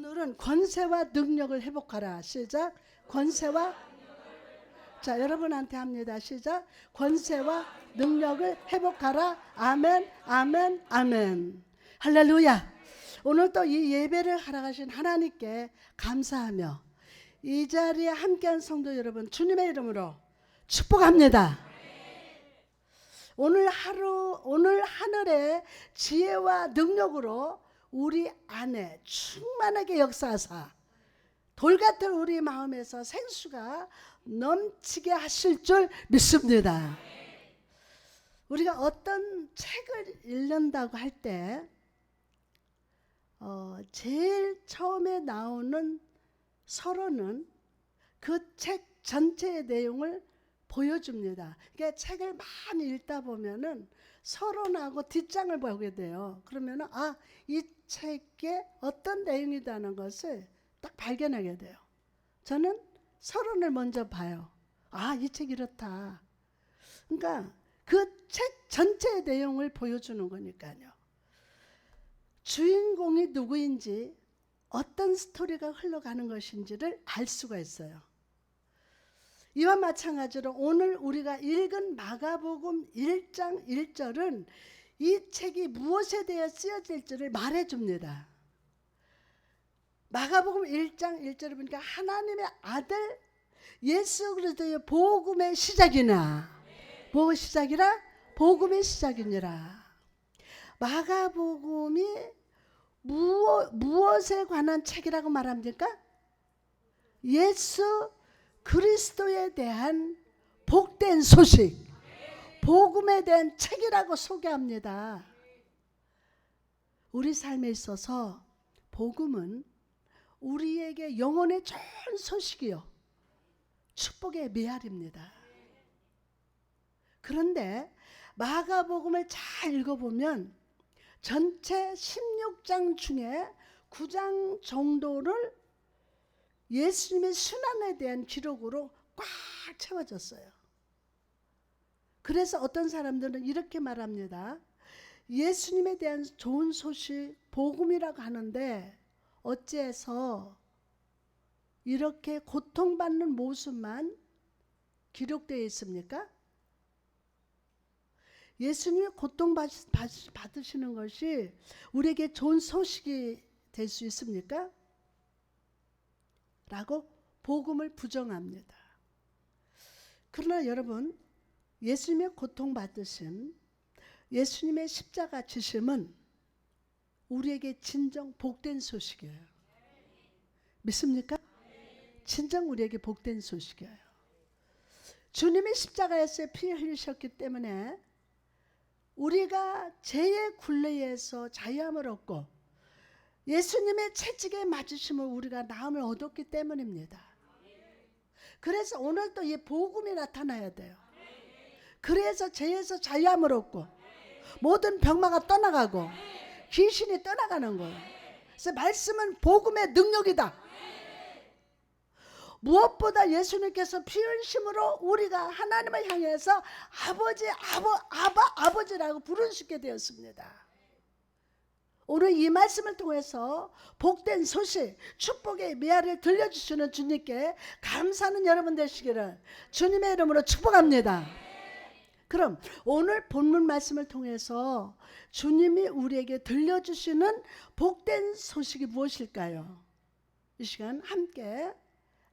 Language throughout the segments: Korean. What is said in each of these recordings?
오늘은 권세와 능력을 회복하라. 시작. 권세와, 자, 여러분한테 합니다. 시작. 권세와 능력을 회복하라. 아멘, 아멘, 아멘. 할렐루야. 오늘 또 이 예배를 하러 가신 하나님께 감사하며 이 자리에 함께한 성도 여러분 주님의 이름으로 축복합니다. 오늘 하루, 오늘 하늘의 지혜와 능력으로 우리 안에 충만하게 역사하사 돌같은 우리 마음에서 생수가 넘치게 하실 줄 믿습니다. 우리가 어떤 책을 읽는다고 할 때 제일 처음에 나오는 서론은 그 책 전체의 내용을 보여줍니다. 그러니까 책을 많이 읽다 보면은 서론하고 뒷장을 보게 돼요. 그러면은 이 책에 어떤 내용이라는 것을 딱 발견하게 돼요. 저는 서론을 먼저 봐요. 이 책 이렇다. 그러니까 그 책 전체의 내용을 보여주는 거니까요. 주인공이 누구인지 어떤 스토리가 흘러가는 것인지를 알 수가 있어요. 이와 마찬가지로 오늘 우리가 읽은 마가복음 1장 1절은 이 책이 무엇에 대해 쓰여질지를 말해줍니다. 마가복음 1장 1절을 보니까 하나님의 아들 예수 그리스도의 복음의 시작이나 뭐 시작이라? 복음의 시작이니라. 마가복음이 무엇에 관한 책이라고 말합니까? 예수 그리스도에 대한 복된 소식, 복음에 대한 책이라고 소개합니다. 우리 삶에 있어서 복음은 우리에게 영혼의 좋은 소식이요, 축복의 메아리입니다. 그런데 마가복음을 잘 읽어보면 전체 16장 중에 9장 정도를 예수님의 순환에 대한 기록으로 꽉 채워졌어요. 그래서 어떤 사람들은 이렇게 말합니다. 예수님에 대한 좋은 소식, 복음이라고 하는데 어째서 이렇게 고통받는 모습만 기록되어 있습니까? 예수님이 고통받으시는 것이 우리에게 좋은 소식이 될 수 있습니까? 라고 복음을 부정합니다. 그러나 여러분, 예수님의 고통받으심, 예수님의 십자가 지심은 우리에게 진정 복된 소식이에요. 믿습니까? 진정 우리에게 복된 소식이에요. 주님이 십자가에서 피 흘리셨기 때문에 우리가 죄의 굴레에서 자유함을 얻고 예수님의 채찍에 맞으심을 우리가 나음을 얻었기 때문입니다. 그래서 오늘도 이 복음이 나타나야 돼요. 그래서 죄에서 자유함을 얻고 모든 병마가 떠나가고 귀신이 떠나가는 거예요. 그래서 말씀은 복음의 능력이다. 무엇보다 예수님께서 피 흘리심으로 우리가 하나님을 향해서 아버지, 아버지라고 부를 수 있게 되었습니다. 오늘 이 말씀을 통해서 복된 소식, 축복의 메아리를 들려주시는 주님께 감사하는 여러분 되시기를 주님의 이름으로 축복합니다. 그럼 오늘 본문 말씀을 통해서 주님이 우리에게 들려주시는 복된 소식이 무엇일까요? 이 시간 함께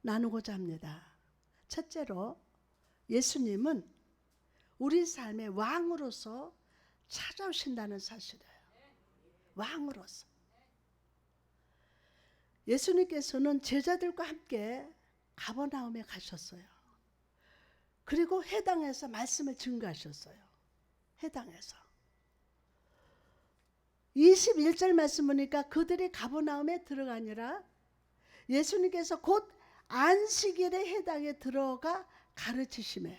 나누고자 합니다. 첫째로 예수님은 우리 삶의 왕으로서 찾아오신다는 사실이에요. 왕으로서. 예수님께서는 제자들과 함께 가버나움에 가셨어요. 그리고 회당에서 말씀을 증거하셨어요. 회당에서 21절 말씀 보니까 그들이 가버나움에 들어가니라 예수님께서 곧 안식일에 회당에 들어가 가르치시매.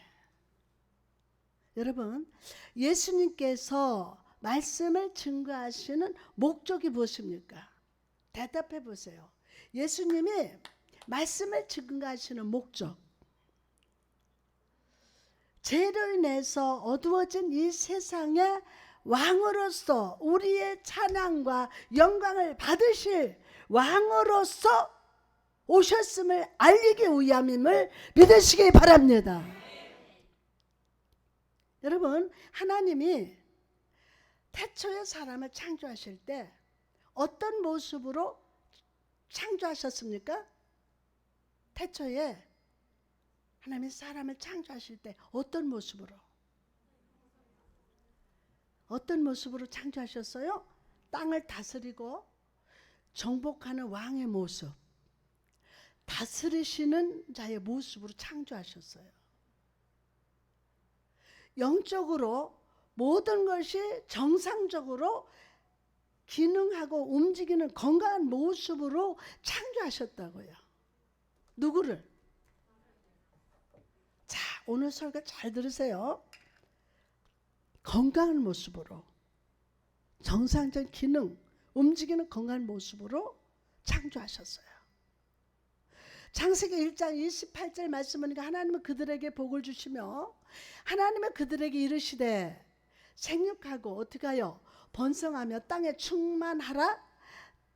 여러분, 예수님께서 말씀을 증거하시는 목적이 무엇입니까? 대답해 보세요. 예수님이 말씀을 증거하시는 목적, 죄를 인해서 어두워진 이 세상의 왕으로서 우리의 찬양과 영광을 받으실 왕으로서 오셨음을 알리기 위함임을 믿으시기 바랍니다. 여러분, 하나님이 태초에 사람을 창조하실 때 어떤 모습으로 창조하셨습니까? 태초에 하나님이 사람을 창조하실 때 어떤 모습으로 창조하셨어요? 땅을 다스리고 정복하는 왕의 모습, 다스리시는 자의 모습으로 창조하셨어요. 영적으로 모든 것이 정상적으로 기능하고 움직이는 건강한 모습으로 창조하셨다고요. 누구를? 자, 오늘 설교 잘 들으세요. 건강한 모습으로, 정상적인 기능, 움직이는 건강한 모습으로 창조하셨어요. 창세기 1장 28절 말씀하니까 하나님은 그들에게 복을 주시며 하나님은 그들에게 이르시되 생육하고 어떻게 하여 번성하며 땅에 충만하라,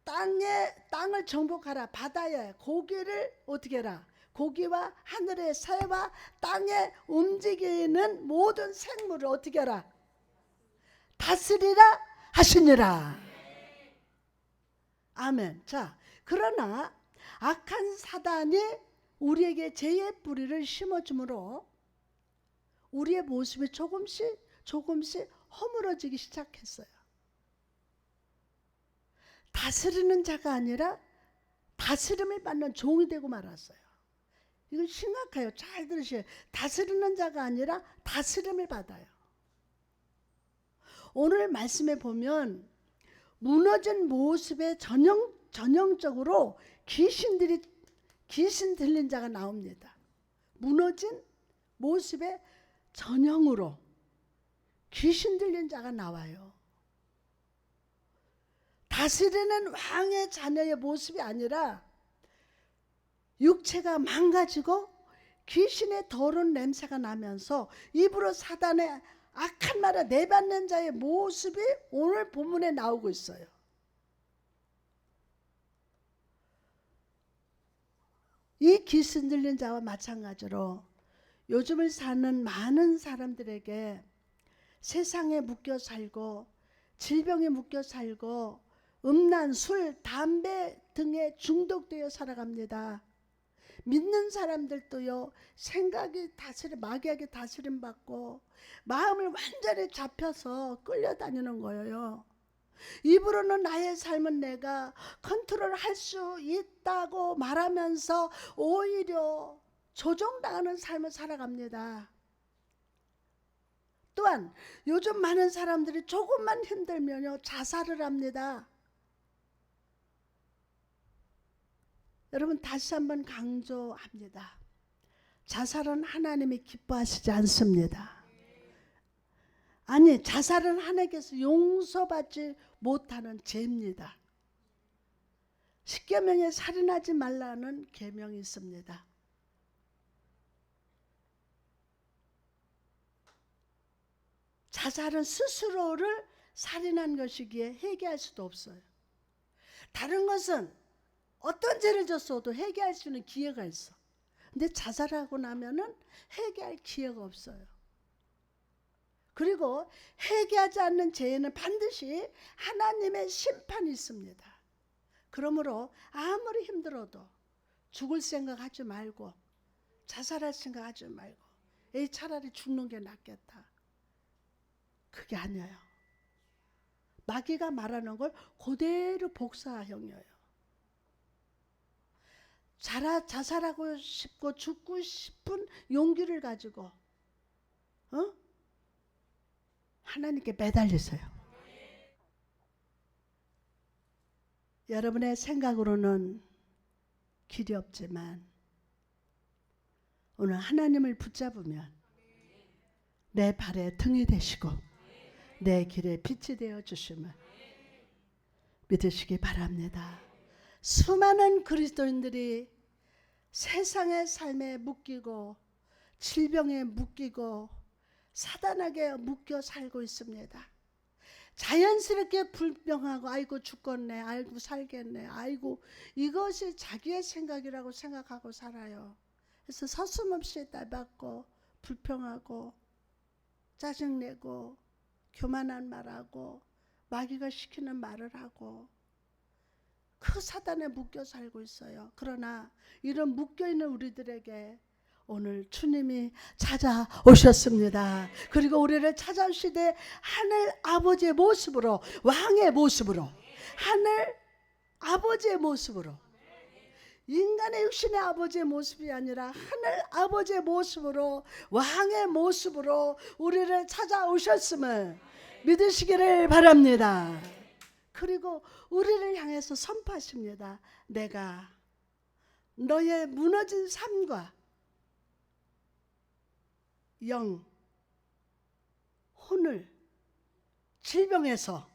땅을 정복하라, 바다에 고기를 어떻게 해라, 고기와 하늘의 새와 땅에 움직이는 모든 생물을 어떻게 하라, 다스리라 하시니라. 아멘. 자, 그러나 악한 사단이 우리에게 죄의 뿌리를 심어주므로 우리의 모습이 조금씩 허물어지기 시작했어요. 다스리는 자가 아니라 다스림을 받는 종이 되고 말았어요. 이건 심각해요. 잘 들으세요. 다스리는 자가 아니라 다스림을 받아요. 오늘 말씀에 보면 무너진 모습에 전형적으로 귀신 들린 자가 나옵니다. 무너진 모습에 전형으로 귀신 들린 자가 나와요. 다스리는 왕의 자녀의 모습이 아니라 육체가 망가지고 귀신의 더러운 냄새가 나면서 입으로 사단의 악한 말을 내뱉는 자의 모습이 오늘 본문에 나오고 있어요. 이 귀신 들린 자와 마찬가지로 요즘을 사는 많은 사람들에게 세상에 묶여 살고 질병에 묶여 살고 음란, 술, 담배 등에 중독되어 살아갑니다. 믿는 사람들도요, 생각이 마귀에게 다스림 받고 마음을 완전히 잡혀서 끌려다니는 거예요. 입으로는 나의 삶은 내가 컨트롤할 수 있다고 말하면서 오히려 조종당하는 삶을 살아갑니다. 또한 요즘 많은 사람들이 조금만 힘들면요 자살을 합니다. 여러분, 다시 한번 강조합니다. 자살은 하나님이 기뻐하시지 않습니다. 아니, 자살은 하나님께서 용서받지 못하는 죄입니다. 십계명에 살인하지 말라는 계명이 있습니다. 자살은 스스로를 살인한 것이기에 회개할 수도 없어요. 다른 것은 어떤 죄를 졌어도 회개할 수 있는 기회가 있어. 근데 자살하고 나면은 회개할 기회가 없어요. 그리고 회개하지 않는 죄에는 반드시 하나님의 심판이 있습니다. 그러므로 아무리 힘들어도 죽을 생각하지 말고 자살할 생각하지 말고 차라리 죽는 게 낫겠다. 그게 아니에요. 마귀가 말하는 걸 그대로 복사형이에요. 자살하고 싶고 죽고 싶은 용기를 가지고 하나님께 매달리세요. 여러분의 생각으로는 길이 없지만 오늘 하나님을 붙잡으면 내 발에 등이 되시고 내 길에 빛이 되어 주심을 믿으시기 바랍니다. 수많은 그리스도인들이 세상의 삶에 묶이고 질병에 묶이고 사단에게 묶여 살고 있습니다. 자연스럽게 불평하고 아이고 죽겠네, 아이고 살겠네, 아이고 이것이 자기의 생각이라고 생각하고 살아요. 그래서 서슴없이 따받고 불평하고 짜증내고 교만한 말하고 마귀가 시키는 말을 하고 그 사단에 묶여 살고 있어요. 그러나 이런 묶여있는 우리들에게 오늘 주님이 찾아오셨습니다. 그리고 우리를 찾아오시되 하늘 아버지의 모습으로, 왕의 모습으로, 하늘 아버지의 모습으로, 인간의 육신의 아버지의 모습이 아니라 하늘 아버지의 모습으로, 왕의 모습으로 우리를 찾아오셨음을 믿으시기를 바랍니다. 그리고 우리를 향해서 선포하십니다. 내가 너의 무너진 삶과 영, 혼을 질병에서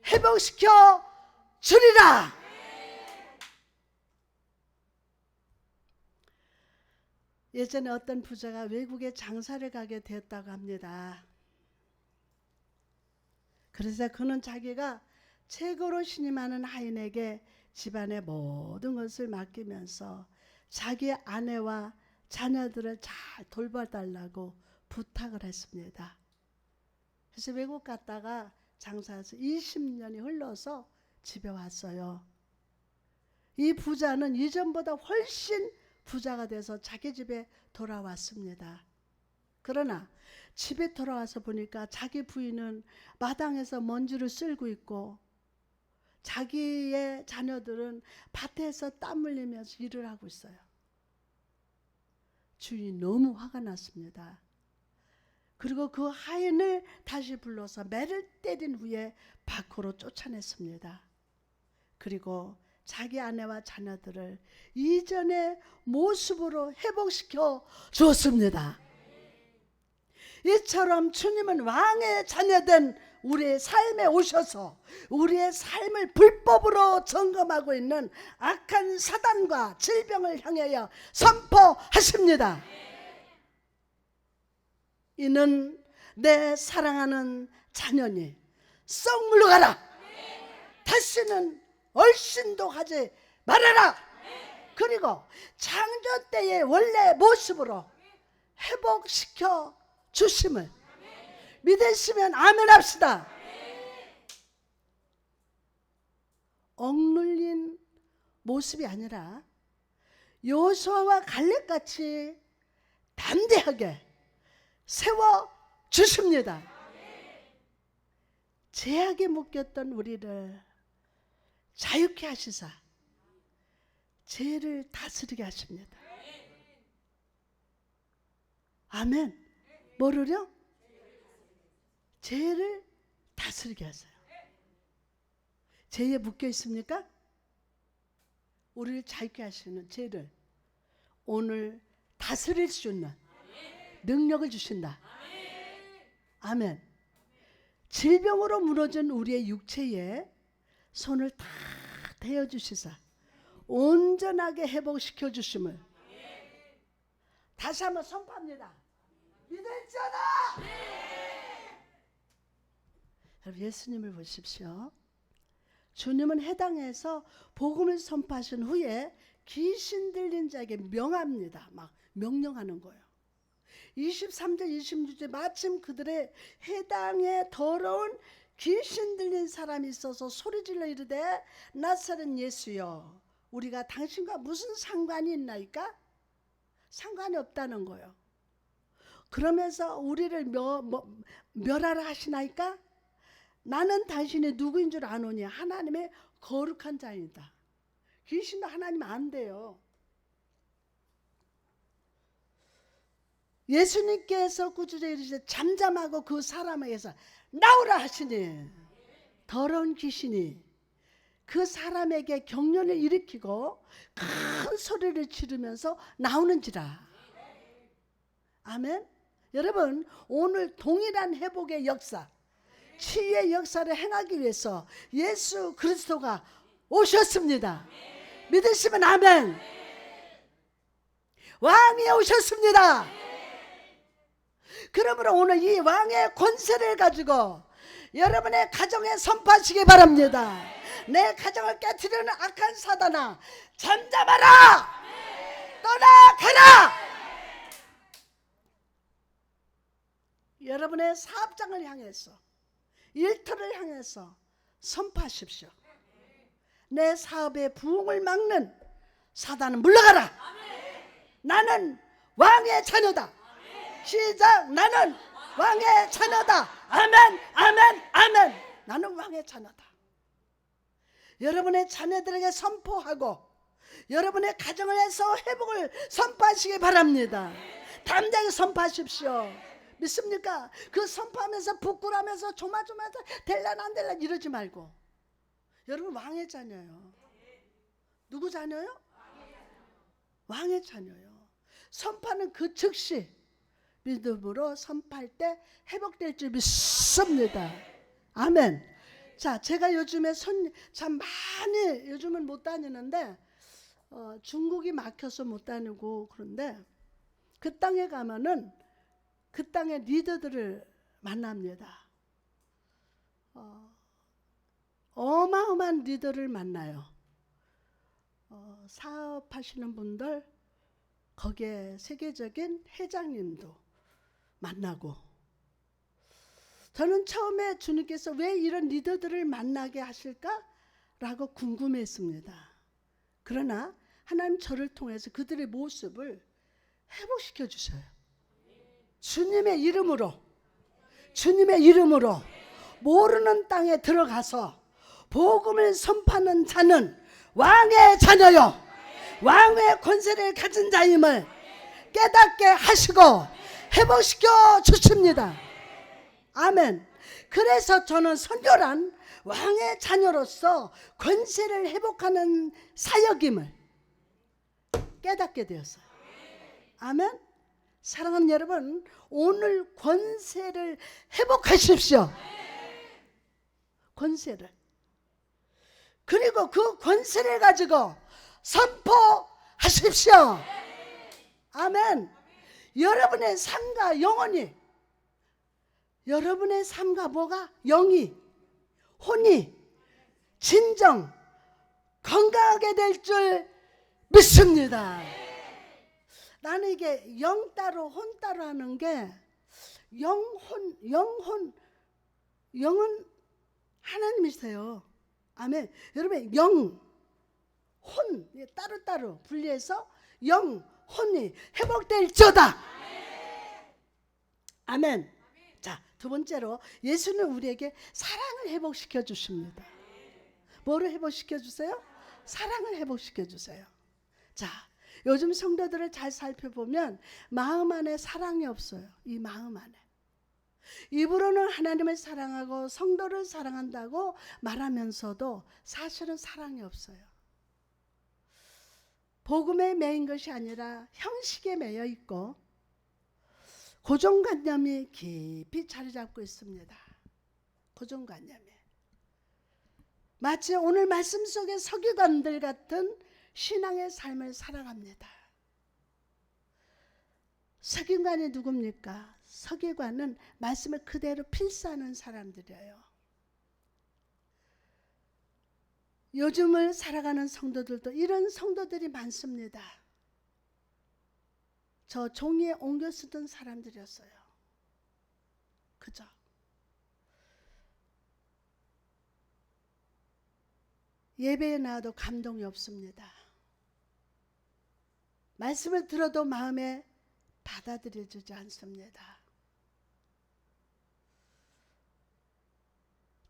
회복시켜 주리라. 예전에 어떤 부자가 외국에 장사를 가게 되었다고 합니다. 그래서 그는 자기가 최고로 신임하는 하인에게 집안의 모든 것을 맡기면서 자기 아내와 자녀들을 잘 돌봐달라고 부탁을 했습니다. 그래서 외국 갔다가 장사해서 20년이 흘러서 집에 왔어요. 이 부자는 이전보다 훨씬 부자가 돼서 자기 집에 돌아왔습니다. 그러나 집에 돌아와서 보니까 자기 부인은 마당에서 먼지를 쓸고 있고 자기의 자녀들은 밭에서 땀 흘리면서 일을 하고 있어요. 주인이 너무 화가 났습니다. 그리고 그 하인을 다시 불러서 매를 때린 후에 밖으로 쫓아냈습니다. 그리고 자기 아내와 자녀들을 이전의 모습으로 회복시켜 주었습니다. 이처럼 주님은 왕의 자녀된 우리의 삶에 오셔서 우리의 삶을 불법으로 점검하고 있는 악한 사단과 질병을 향하여 선포하십니다. 이는 내 사랑하는 자녀니 썩 물러가라. 다시는 얼씬도 하지 말아라. 그리고 창조 때의 원래 모습으로 회복시켜 주심을 믿으시면 아멘 합시다. 억눌린 모습이 아니라 여호수아와 갈렙같이 담대하게 세워 주십니다. 죄악에 묶였던 우리를 자유케 하시사 죄를 다스리게 하십니다. 아멘. 뭐를요? 죄를 다스리게 하세요. 죄에 묶여 있습니까? 우리를 자유케 하시는 죄를 오늘 다스릴 수 있는 능력을 주신다. 아멘. 질병으로 무너진 우리의 육체에 손을 다 대어 주시사 온전하게 회복시켜 주심을 다시 한번 선포합니다. 믿을지어다. 여러분, 예수님을 보십시오. 주님은 해당에서 복음을 선포하신 후에 귀신 들린 자에게 명합니다. 막 명령하는 거예요. 23절 26절 마침 그들의 해당에 더러운 귀신 들린 사람이 있어서 소리질러 이르되 나사렛 예수여 우리가 당신과 무슨 상관이 있나이까? 상관이 없다는 거예요. 그러면서 우리를 멸하라 하시나이까? 나는 당신이 누구인 줄 아노니 하나님의 거룩한 자이다. 귀신도 하나님 안 돼요. 예수님께서 구주제 이르시되 잠잠하고 그 사람에게서 나오라 하시니 더러운 귀신이 그 사람에게 경련을 일으키고 큰 소리를 지르면서 나오는지라. 아멘. 여러분, 오늘 동일한 회복의 역사, 치유의 역사를 행하기 위해서 예수 그리스도가 오셨습니다. 믿으시면 아멘. 왕이 오셨습니다. 그러므로 오늘 이 왕의 권세를 가지고 여러분의 가정에 선포하시기 바랍니다. 내 가정을 깨트리는 악한 사단아, 잠잠하라! 떠나가라! 여러분의 사업장을 향해서, 일터를 향해서 선포하십시오. 내 사업의 부흥을 막는 사단은 물러가라. 나는 왕의 자녀다. 시작. 나는 왕의 자녀다. 아멘, 아멘, 아멘. 나는 왕의 자녀다. 여러분의 자녀들에게 선포하고 여러분의 가정을 해서 회복을 선포하시기 바랍니다. 담대하게 선포하십시오. 믿습니까? 그 선포하면서 부끄러워하면서 조마조마해서 될란 안 될란 이러지 말고, 여러분 왕의 자녀예요. 누구 자녀요? 왕의 자녀요. 선포하는 그 즉시 믿음으로 선포할 때 회복될 줄 믿습니다. 아멘. 자, 제가 요즘에 참 많이 요즘은 못 다니는데 중국이 막혀서 못 다니고, 그런데 그 땅에 가면은 그 땅의 리더들을 만납니다. 어마어마한 리더를 만나요. 사업하시는 분들, 거기에 세계적인 회장님도 만나고. 저는 처음에 주님께서 왜 이런 리더들을 만나게 하실까라고 궁금했습니다. 그러나 하나님 저를 통해서 그들의 모습을 회복시켜 주셔요. 주님의 이름으로, 주님의 이름으로 모르는 땅에 들어가서 복음을 선포하는 자는 왕의 자녀요, 왕의 권세를 가진 자임을 깨닫게 하시고 회복시켜 주십니다. 아멘. 그래서 저는 선교란 왕의 자녀로서 권세를 회복하는 사역임을 깨닫게 되었어요. 아멘. 사랑하는 여러분, 오늘 권세를 회복하십시오. 권세를. 그리고 그 권세를 가지고 선포하십시오. 아멘. 여러분의 삶과 영혼이, 여러분의 삶과 뭐가? 영이, 혼이 진정 건강하게 될 줄 믿습니다. 나는 이게 영 따로 혼 따로 하는 게, 영은 하나님이세요. 아멘. 여러분, 영, 혼 따로따로 분리해서 영, 혼이 회복될지어다. 아멘. 자, 두 번째로 예수는 우리에게 사랑을 회복시켜 주십니다. 뭐를 회복시켜 주세요? 사랑을 회복시켜 주세요. 자, 요즘 성도들을 잘 살펴보면 마음 안에 사랑이 없어요. 이 마음 안에. 입으로는 하나님을 사랑하고 성도를 사랑한다고 말하면서도 사실은 사랑이 없어요. 복음에 매인 것이 아니라 형식에 매여 있고 고정관념이 깊이 자리 잡고 있습니다. 고정관념이. 마치 오늘 말씀 속의 서기관들 같은 신앙의 삶을 살아갑니다. 서기관이 누굽니까? 서기관은 말씀을 그대로 필사하는 사람들이에요. 요즘을 살아가는 성도들도 이런 성도들이 많습니다. 저 종이에 옮겨 쓰던 사람들이었어요. 그죠? 예배에 나와도 감동이 없습니다. 말씀을 들어도 마음에 받아들여지지 않습니다.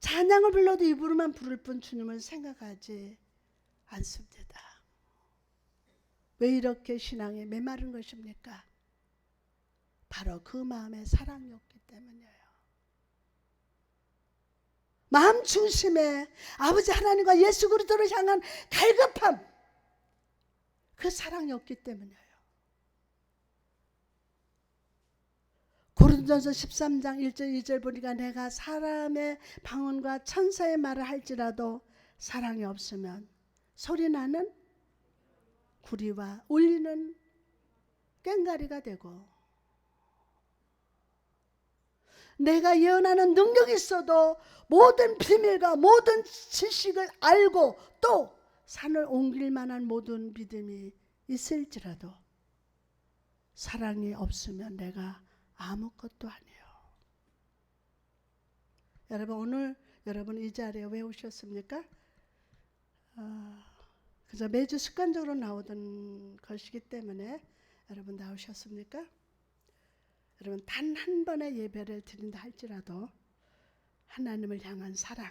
찬양을 불러도 입으로만 부를 뿐 주님을 생각하지 않습니다. 왜 이렇게 신앙에 메마른 것입니까? 바로 그 마음에 사랑이 없기 때문이에요. 마음 중심에 아버지 하나님과 예수 그리스도를 향한 갈급함, 그 사랑이 없기 때문이에요. 고린도전서 13장 1절 2절 보니까 내가 사람의 방언과 천사의 말을 할지라도 사랑이 없으면 소리나는 구리와 울리는 꽹과리가 되고, 내가 예언하는 능력이 있어도 모든 비밀과 모든 지식을 알고 또 산을 옮길 만한 모든 믿음이 있을지라도 사랑이 없으면 내가 아무것도 아니에요. 여러분, 오늘 여러분 이 자리에 왜 오셨습니까? 그저 매주 습관적으로 나오던 것이기 때문에 여러분 나오셨습니까? 여러분, 단 한 번의 예배를 드린다 할지라도 하나님을 향한 사랑,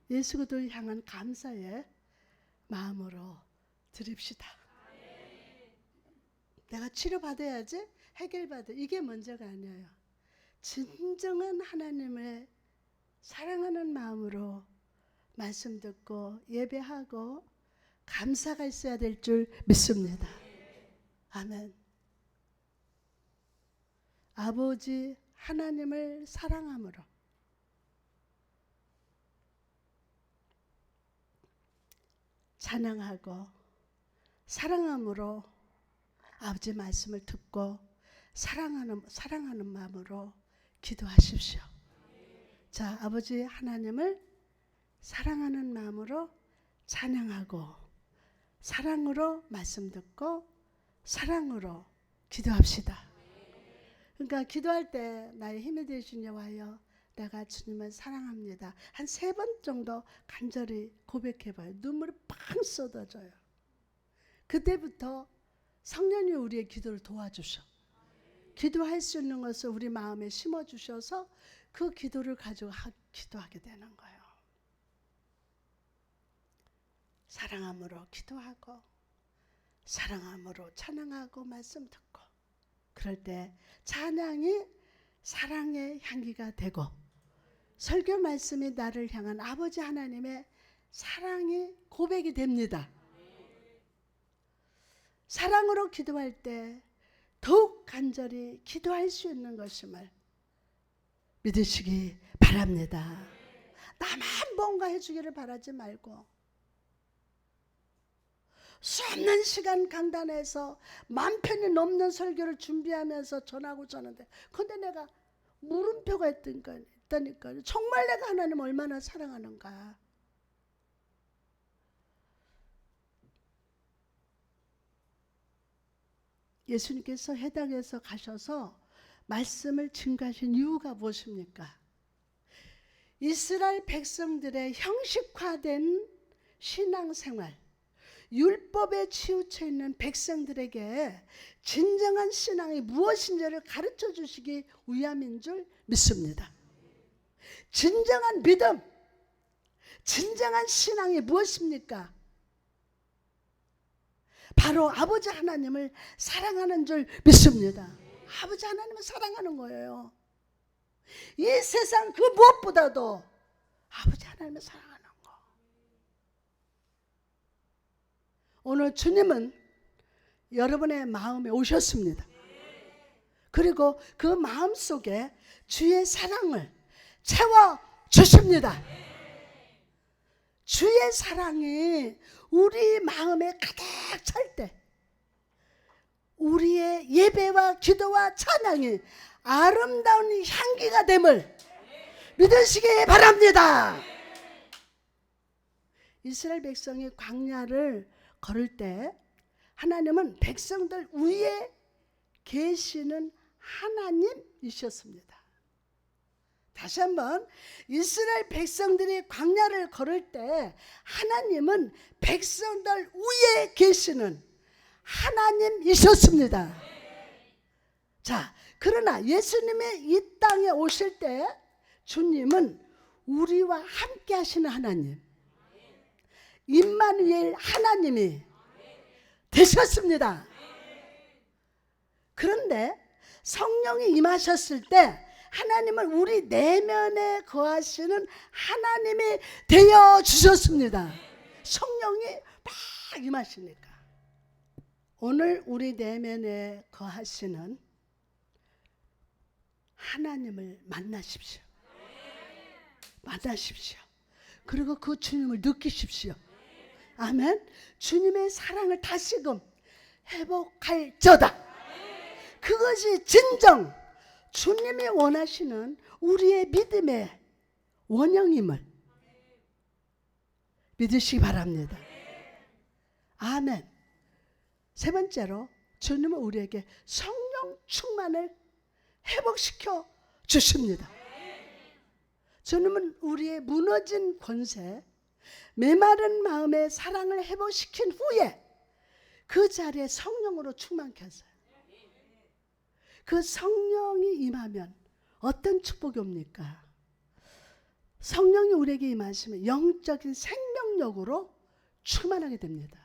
예수 그리스도를 향한 감사의 마음으로 드립시다. 내가 치료받아야지, 해결받아, 이게 문제가 아니에요. 진정한 하나님을 사랑하는 마음으로 말씀 듣고 예배하고 감사가 있어야 될 줄 믿습니다. 아멘. 아버지 하나님을 사랑함으로 찬양하고 사랑함으로 아버지 말씀을 듣고 사랑하는 마음으로 기도하십시오. 자, 아버지 하나님을 사랑하는 마음으로 찬양하고 사랑으로 말씀 듣고 사랑으로 기도합시다. 그러니까 기도할 때 나의 힘이 되신 여호와여, 내가 주님을 사랑합니다. 한 3번 정도 간절히 고백해봐요. 눈물이 팡 쏟아져요. 그때부터 성령이 우리의 기도를 도와주셔. 기도할 수 있는 것을 우리 마음에 심어주셔서 그 기도를 가지고 기도하게 되는 거예요. 사랑함으로 기도하고 사랑함으로 찬양하고 말씀 듣고, 그럴 때 찬양이 사랑의 향기가 되고 설교 말씀이 나를 향한 아버지 하나님의 사랑이 고백이 됩니다. 사랑으로 기도할 때 더욱 간절히 기도할 수 있는 것임을 믿으시기 바랍니다. 나만 뭔가 해주기를 바라지 말고 수없는 시간 강단에서 만 편이 넘는 설교를 준비하면서 전하고 저는데, 근데 내가 물음표가 있다니까요. 정말 내가 하나님 얼마나 사랑하는가. 예수님께서 해당에서 가셔서 말씀을 증가하신 이유가 무엇입니까? 이스라엘 백성들의 형식화된 신앙생활, 율법에 치우쳐 있는 백성들에게 진정한 신앙이 무엇인지를 가르쳐 주시기 위함인 줄 믿습니다. 진정한 믿음, 진정한 신앙이 무엇입니까? 바로 아버지 하나님을 사랑하는 줄 믿습니다. 아버지 하나님을 사랑하는 거예요. 이 세상 그 무엇보다도 아버지 하나님을 사랑하는 거. 오늘 주님은 여러분의 마음에 오셨습니다. 그리고 그 마음 속에 주의 사랑을 채워 주십니다. 주의 사랑이 우리 마음에 가득 찰 때 우리의 예배와 기도와 찬양이 아름다운 향기가 됨을 믿으시기 바랍니다. 이스라엘 백성이 광야를 걸을 때 하나님은 백성들 위에 계시는 하나님이셨습니다. 다시 한번, 이스라엘 백성들이 광야를 걸을 때 하나님은 백성들 위에 계시는 하나님이셨습니다. 자, 그러나 예수님이 이 땅에 오실 때 주님은 우리와 함께 하시는 하나님, 임마누엘 하나님이 되셨습니다. 그런데 성령이 임하셨을 때 하나님은 우리 내면에 거하시는 하나님이 되어 주셨습니다. 성령이 막 임하시니까. 오늘 우리 내면에 거하시는 하나님을 만나십시오. 만나십시오. 그리고 그 주님을 느끼십시오. 아멘. 주님의 사랑을 다시금 회복할저다. 그것이 진정 주님이 원하시는 우리의 믿음의 원형임을 믿으시기 바랍니다. 아멘. 세 번째로 주님은 우리에게 성령 충만을 회복시켜 주십니다. 주님은 우리의 무너진 권세, 메마른 마음의 사랑을 회복시킨 후에 그 자리에 성령으로 충만케 하세요. 그 성령이 임하면 어떤 축복이 옵니까? 성령이 우리에게 임하시면 영적인 생명력으로 충만하게 됩니다.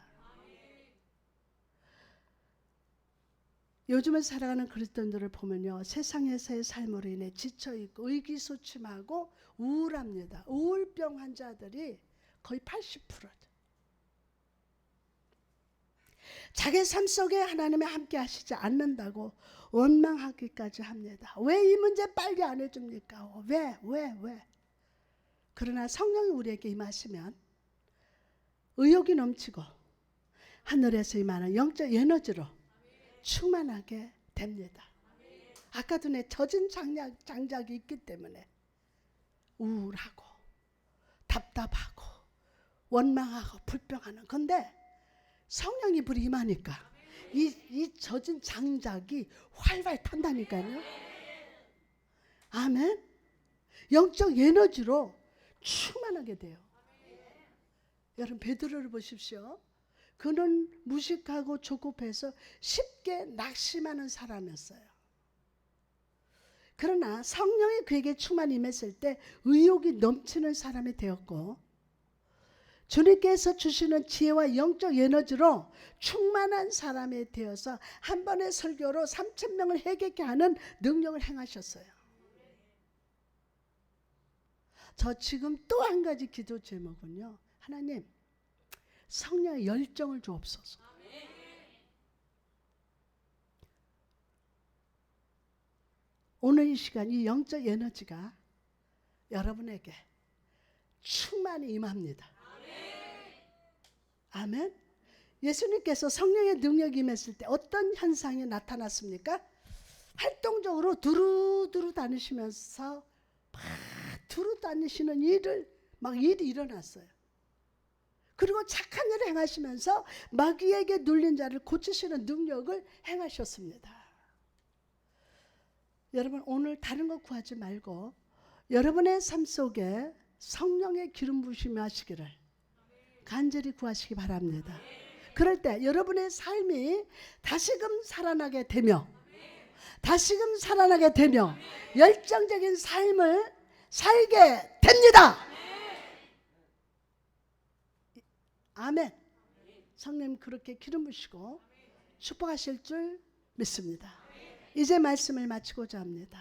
요즘을 살아가는 그리스도인들을 보면요, 세상에서의 삶으로 인해 지쳐있고 의기소침하고 우울합니다. 우울병 환자들이 거의 80%죠. 자기 삶 속에 하나님이 함께 하시지 않는다고 원망하기까지 합니다. 왜 이 문제 빨리 안 해줍니까? 왜? 그러나 성령이 우리에게 임하시면 의욕이 넘치고 하늘에서 임하는 영적 에너지로 충만하게 됩니다. 아까도 내 젖은 장작이 있기 때문에 우울하고 답답하고 원망하고 불평하는 건데 성령이 불이 임하니까 이 젖은 장작이 활활 탄다니까요. 아멘. 영적 에너지로 충만하게 돼요. 여러분 베드로를 보십시오. 그는 무식하고 조급해서 쉽게 낙심하는 사람이었어요. 그러나 성령이 그에게 충만히 임했을 때 의욕이 넘치는 사람이 되었고 주님께서 주시는 지혜와 영적 에너지로 충만한 사람이 되어서 한 번의 설교로 3,000명을 회개케 하는 능력을 행하셨어요. 저 지금 또 한 가지 기도 제목은요. 하나님 성령의 열정을 주옵소서. 오늘 이 시간 이 영적 에너지가 여러분에게 충만히 임합니다. 아멘. 예수님께서 성령의 능력이 임했을 때 어떤 현상이 나타났습니까? 활동적으로 두루두루 다니시면서 막 두루 다니시는 일이 일어났어요. 그리고 착한 일을 행하시면서 마귀에게 눌린 자를 고치시는 능력을 행하셨습니다. 여러분 오늘 다른 거 구하지 말고 여러분의 삶 속에 성령의 기름 부으심이 하시기를 간절히 구하시기 바랍니다. 그럴 때 여러분의 삶이 다시금 살아나게 되며 열정적인 삶을 살게 됩니다. 아멘. 성령 그렇게 기름 부으시고 축복하실 줄 믿습니다. 이제 말씀을 마치고자 합니다.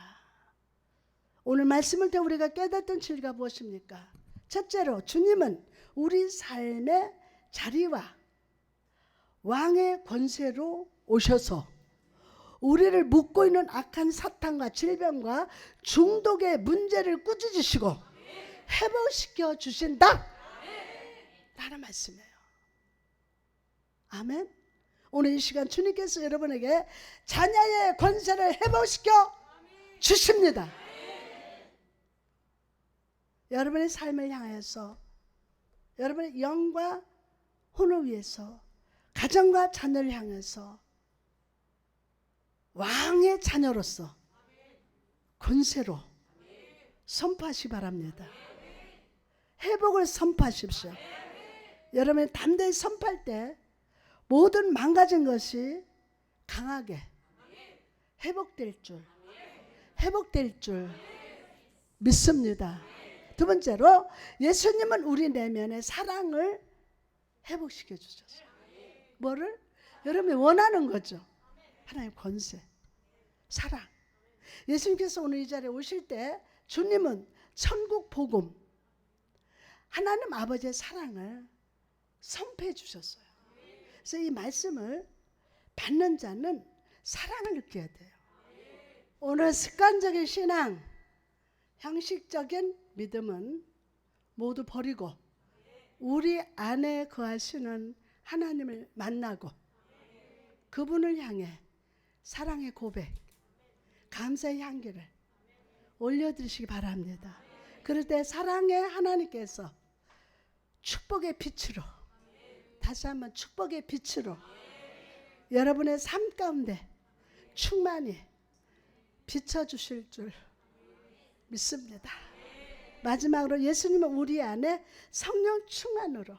오늘 말씀을 통해 우리가 깨닫던 진리가 무엇입니까? 첫째로 주님은 우리 삶의 자리와 왕의 권세로 오셔서 우리를 묶고 있는 악한 사탄과 질병과 중독의 문제를 꾸짖으시고 회복시켜 주신다 라는 말씀이에요. 아멘. 오늘 이 시간 주님께서 여러분에게 자녀의 권세를 회복시켜 주십니다. 여러분의 삶을 향해서 여러분의 영과 혼을 위해서 가정과 자녀를 향해서 왕의 자녀로서 권세로 선포하시기 바랍니다. 회복을 선포하십시오. 여러분이 담대히 선포할 때 모든 망가진 것이 강하게 회복될 줄 믿습니다. 두 번째로 예수님은 우리 내면의 사랑을 회복시켜 주셨어요. 뭐를? 여러분이 원하는 거죠. 하나님의 권세, 사랑. 예수님께서 오늘 이 자리에 오실 때 주님은 천국 복음, 하나님 아버지의 사랑을 선포해 주셨어요. 그래서 이 말씀을 받는 자는 사랑을 느껴야 돼요. 오늘 습관적인 신앙, 형식적인 믿음은 모두 버리고 우리 안에 거하시는 하나님을 만나고 그분을 향해 사랑의 고백, 감사의 향기를 올려드리시기 바랍니다. 그럴 때 사랑의 하나님께서 축복의 빛으로, 다시 한번 축복의 빛으로 여러분의 삶 가운데 충만히 비춰주실 줄 믿습니다. 마지막으로 예수님은 우리 안에 성령 충만으로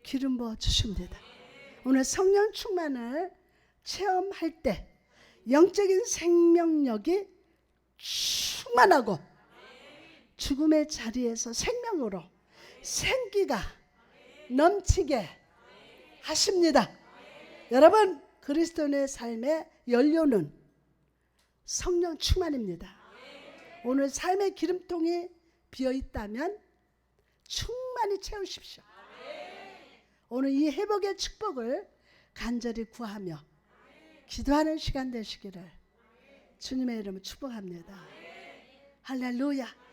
기름 부어 주십니다. 오늘 성령 충만을 체험할 때 영적인 생명력이 충만하고 죽음의 자리에서 생명으로 생기가 넘치게 하십니다. 여러분, 그리스도인의 삶의 연료는 성령 충만입니다. 오늘 삶의 기름통이 비어 있다면 충만히 채우십시오. 오늘 이 회복의 축복을 간절히 구하며 기도하는 시간 되시기를 주님의 이름으로 축복합니다. 할렐루야.